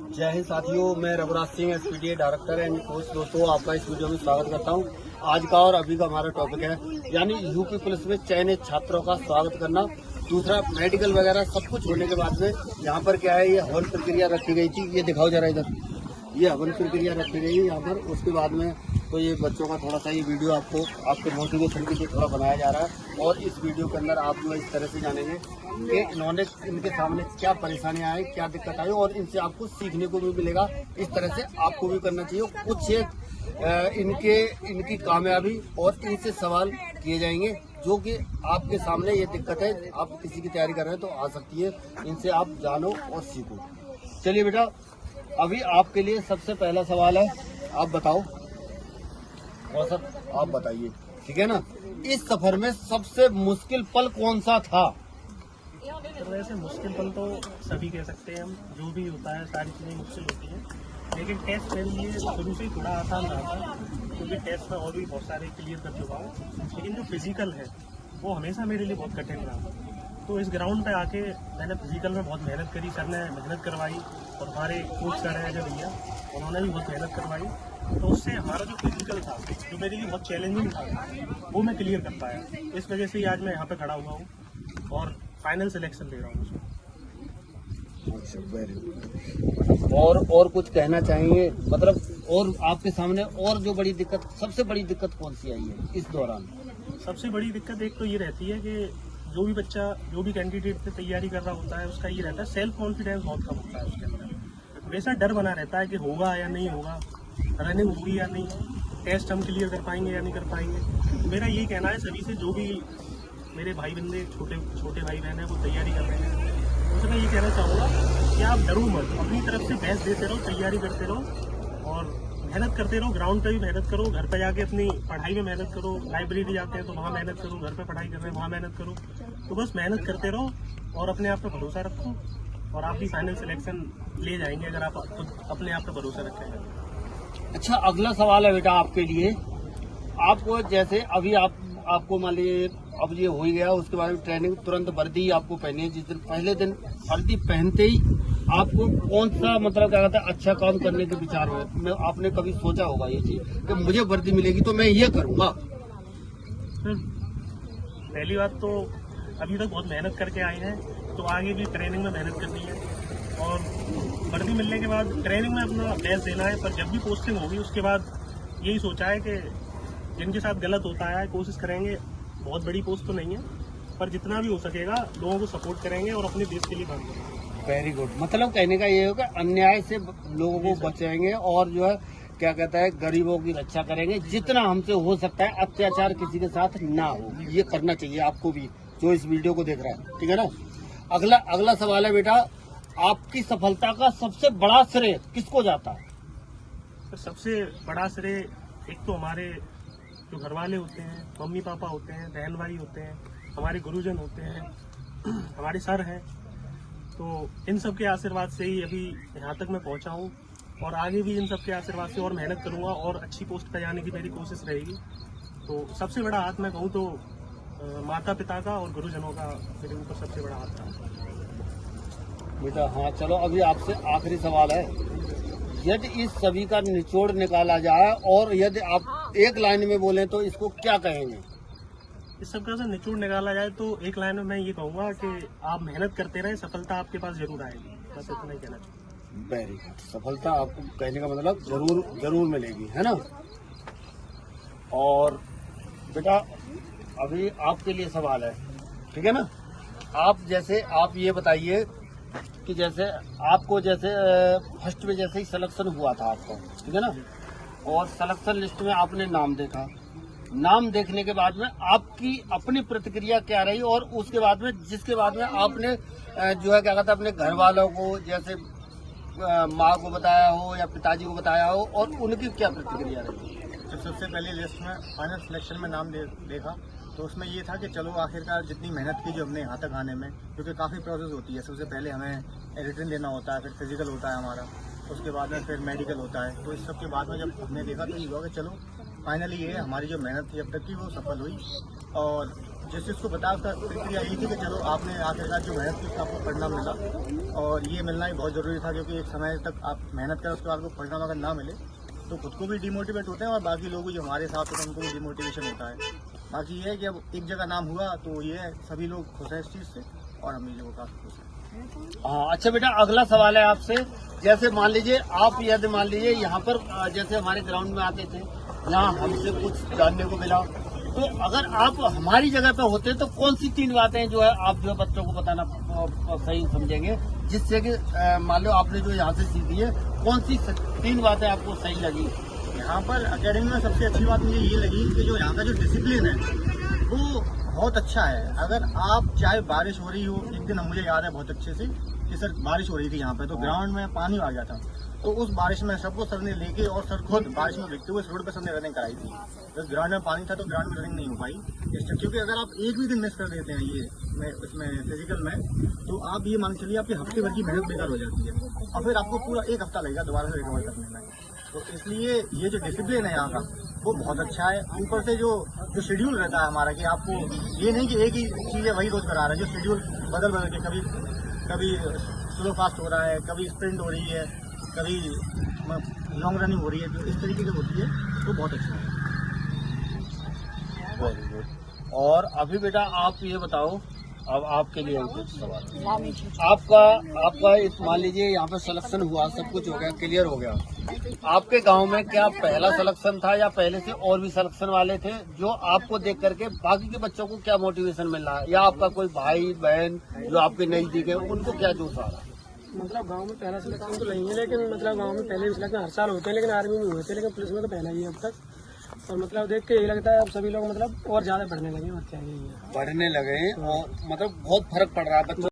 जय हिंद साथियों, मैं Raghuraj Singh SPDA director and coach. दोस्तों, आपका इस वीडियो में स्वागत करता हूं। आज का और अभी का हमारा टॉपिक है, यानी यूपी पुलिस में चयनित छात्रों का स्वागत करना। दूसरा, मेडिकल वगैरह सब कुछ होने के बाद में यहाँ पर क्या है, ये हवन प्रक्रिया रखी गई थी। ये दिखाओ जरा इधर, ये हवन प्रक्रिया रखी गई है यहाँ पर। उसके बाद में तो ये बच्चों का थोड़ा सा ये वीडियो आपको आपके मोटिवेशन के लिए थोड़ा बनाया जा रहा है। और इस वीडियो के अंदर आप जो इस तरह से जानेंगे कि इन्होंने इनके सामने क्या परेशानियां आई, क्या दिक्कत आई, और इनसे आपको सीखने को भी मिलेगा। इस तरह से आपको भी करना चाहिए। कुछ इनकी कामयाबी और इनसे सवाल किए जाएंगे जो कि आपके सामने ये दिक्कत है, आप किसी की तैयारी कर रहे हैं तो आ सकती है। इनसे आप जानो और सीखो। चलिए बेटा, अभी आपके लिए सबसे पहला सवाल है, आप बताओ। और सर आप बताइए, ठीक है ना। इस सफर में सबसे मुश्किल पल कौन सा था? तो वैसे मुश्किल पल तो सभी कह सकते हैं हम, जो भी होता है सारी चीज़ें मुश्किल होती हैं, लेकिन टेस्ट मेरे लिए शुरू से ही थोड़ा आसान रहा था, क्योंकि टेस्ट में और भी बहुत सारे क्लियर कर चुका हूँ। लेकिन जो फिजिकल है वो हमेशा मेरे लिए बहुत कठिन रहा। तो इस ग्राउंड पे आके मैंने फिजिकल में बहुत मेहनत करी, सर ने मेहनत करवाई, और हमारे कोच सर हैं जो भैया, उन्होंने भी बहुत मेहनत करवाई। तो उससे हमारा जो फिजिकल था, जो मेरे लिए बहुत चैलेंजिंग था, वो मैं क्लियर कर पाया। इस वजह से ही आज मैं यहाँ पे खड़ा हुआ हूँ और फाइनल सिलेक्शन दे रहा हूँ उसमें। अच्छा, वेरी गुड। और कुछ कहना चाहेंगे, मतलब और आपके सामने और जो बड़ी दिक्कत, सबसे बड़ी दिक्कत कौन सी आई है इस दौरान? सबसे बड़ी दिक्कत एक तो ये रहती है कि जो भी बच्चा, जो भी कैंडिडेट पे तैयारी कर रहा होता है, उसका ये रहता है सेल्फ कॉन्फिडेंस बहुत कम होता है उसके अंदर। हमेशा डर बना रहता है कि होगा या नहीं होगा, रनिंग होगी या नहीं, टेस्ट हम क्लियर कर पाएंगे या नहीं कर पाएंगे। मेरा यही कहना है सभी से, जो भी मेरे भाई बंदे, छोटे भाई बहन हैं, वो तैयारी कर रहे हैं, उनसे मैं ये कहना चाहूँगा कि आप डरो मत, अपनी तरफ से बेस्ट देते रहो, तैयारी करते रहो और मेहनत करते रहो। ग्राउंड पे भी मेहनत करो, घर पे जाके अपनी पढ़ाई में मेहनत करो, लाइब्रेरी जाते हैं तो वहाँ मेहनत करो, घर पे पढ़ाई कर रहे हैं वहाँ मेहनत करो। तो बस मेहनत करते रहो और अपने आप पे भरोसा रखो, और आप भी फाइनल सिलेक्शन ले जाएंगे अगर आप अपने आप पे भरोसा रखेंगे। अच्छा, अगला सवाल है बेटा आपके लिए। आपको जैसे अभी आपको मान लीजिए अब ये हो ही गया, उसके बाद ट्रेनिंग तुरंत वर्दी आपको पहनी है। जिस दिन पहले दिन वर्दी पहनते ही आपको कौन सा, मतलब क्या कहता है, अच्छा काम करने के विचार हुए? आपने कभी सोचा होगा ये चीज कि मुझे वर्दी मिलेगी तो मैं ये करूँगा? पहली बात तो अभी तक बहुत मेहनत करके आए हैं, तो आगे भी ट्रेनिंग में मेहनत करनी है, और वर्दी मिलने के बाद ट्रेनिंग में अपना बेस्ट देना है। पर जब भी पोस्टिंग होगी उसके बाद यही सोचा है कि जिनके साथ गलत होता है कोशिश करेंगे, बहुत बड़ी पोस्ट तो नहीं है, पर जितना भी हो सकेगा लोगों को सपोर्ट करेंगे और अपने देश के लिए काम करेंगे। Very good. मतलब कहने का ये होगा, अन्याय से लोगों को बचाएंगे और जो है क्या कहता है, गरीबों की रक्षा करेंगे। जितना हमसे हो सकता है अत्याचार किसी के साथ ना हो, ये करना चाहिए आपको भी, जो इस वीडियो को देख रहा है, ठीक है ना। अगला सवाल है बेटा, आपकी सफलता का सबसे बड़ा श्रेय किसको जाता है? तो सबसे बड़ा श्रेय एक तो हमारे जो घर वाले होते हैं, मम्मी पापा होते हैं, बहन भाई होते हैं, हमारे गुरुजन होते हैं, हमारे सर हैं। तो इन सब के आशीर्वाद से ही अभी यहाँ तक मैं पहुँचा हूँ, और आगे भी इन सब के आशीर्वाद से और मेहनत करूँगा और अच्छी पोस्ट पर जाने की मेरी कोशिश रहेगी। तो सबसे बड़ा हाथ मैं कहूँ तो माता पिता का और गुरुजनों का मेरे ऊपर सबसे बड़ा हाथ था बेटा। हाँ चलो, अभी आपसे आखिरी सवाल है। यदि इस सभी का निचोड़ निकाला जाए और यदि आप एक लाइन में बोलें तो इसको क्या कहेंगे? इस सब का से निचोड़ निकाला जाए तो एक लाइन में मैं ये कहूँगा कि आप मेहनत करते रहें, सफलता आपके पास जरूर आएगी। बस इतना ही कहना चाहिए। Very good. सफलता आपको कहने का मतलब जरूर मिलेगी, है ना। और बेटा अभी आपके लिए सवाल है, ठीक है ना। आप ये बताइए कि जैसे आपको फर्स्ट में जैसे ही सिलेक्शन हुआ था आपका, ठीक है ना, और सिलेक्शन लिस्ट में आपने नाम देखा, नाम देखने के बाद में आपकी अपनी प्रतिक्रिया क्या रही? और उसके बाद में जिसके बाद में आपने जो है क्या कहता है, अपने घर वालों को, जैसे माँ को बताया हो या पिताजी को बताया हो, और उनकी क्या प्रतिक्रिया रही? जब सबसे पहले लिस्ट में फाइनल सिलेक्शन में नाम देखा तो उसमें ये था कि चलो आखिरकार जितनी मेहनत की जो हमने यहाँ तक आने में, क्योंकि काफ़ी प्रोसेस होती है। सबसे पहले हमें रिटन देना होता है, फिर फिजिकल होता है हमारा, उसके बाद में फिर मेडिकल होता है। तो इस सब के बाद में जब हमने देखा तो ये हुआ कि चलो फाइनली ये हमारी जो मेहनत थी अब तक की वो सफल हुई, और जैसे उसको बताया उसका प्रक्रिया यही थी कि चलो आपने आखिरकार जो मेहनत की उसका आपको परिणाम मिला, और ये मिलना ही बहुत ज़रूरी था, क्योंकि एक समय तक आप मेहनत करें उसके बाद आपको परिणाम अगर ना मिले तो खुद को भी डिमोटिवेट होते हैं और बाकी लोग भी जो हमारे साथ होते हैं उनको भी डिमोटिवेशन होता है। बाकी ये है कि अब एक जगह नाम हुआ तो ये है, सभी लोग खुश हैं इस चीज़ से और हम भी लोग काफ़ी खुश हैं। हाँ, अच्छा बेटा, अगला सवाल है आपसे। जैसे मान लीजिए आप, यदि मान लीजिए यहाँ पर जैसे हमारे ग्राउंड में आते थे, यहाँ हमसे कुछ जानने को मिला, तो अगर आप हमारी जगह पे होते तो कौन सी 3 बातें जो है आप जो है बच्चों को बताना सही समझेंगे, जिससे कि मान लो आपने जो यहाँ से सीखी है, कौन सी 3 बातें आपको सही लगी? यहाँ पर एकेडमी में सबसे अच्छी बात मुझे ये लगी कि जो यहाँ का जो डिसिप्लिन है वो बहुत अच्छा है। अगर आप चाहे बारिश हो रही हो, एक दिन मुझे याद है बहुत अच्छे से कि सर बारिश हो रही थी यहाँ पे, तो ग्राउंड में पानी आ गया था, तो उस बारिश में सबको सर ने लेके और सर खुद बारिश में भीगते हुए इस रोड पे सर ने रनिंग कराई थी। तो ग्राउंड में पानी था तो ग्राउंड में रनिंग नहीं हो पाई, क्योंकि अगर आप एक भी दिन मिस कर देते हैं ये इसमें फिजिकल में, तो आप ये मान चलिए आपकी हफ्ते भर की मेहनत बेकार हो जाती है और फिर आपको पूरा 1 हफ्ता लगेगा दोबारा से रिकवर करने में। तो इसलिए ये जो डिसिप्लिन है यहाँ का वो बहुत अच्छा है। ऊपर से जो शेड्यूल रहता है हमारा, कि आपको ये नहीं कि एक ही चीज़ है वही रोज करा रहा है, जो शेड्यूल बदल बदल के कभी स्लो फास्ट हो रहा है, कभी स्प्रिंट हो रही है, कभी लॉन्ग रनिंग हो रही है, तो इस तरीके से होती है, तो बहुत अच्छा है। Very good. और अभी बेटा आप ये बताओ, अब आपके लिए कुछ सवाल। आपका इस मान लीजिए यहाँ पे सिलेक्शन हुआ, सब कुछ हो गया, क्लियर हो गया, आपके गांव में क्या पहला सिलेक्शन था या पहले से और भी सिलेक्शन वाले थे? जो आपको देख करके बाकी के बच्चों को क्या मोटिवेशन मिल रहा है, या आपका कोई भाई बहन जो आपके नजदीक है उनको क्या जोश आ रहा है? मतलब गांव में पहला सिलेक्शन तो नहीं है, लेकिन मतलब गांव में पहले भी सिलेक्शन हर साल होते हैं, लेकिन आर्मी में हुए थे, लेकिन पुलिस में तो पहला ही है अब तक। और मतलब देख के यही लगता है अब सभी लोग मतलब और ज्यादा बढ़ने लगे, और क्या यही है, बढ़ने लगे हैं और मतलब बहुत फर्क पड़ रहा है बच्चों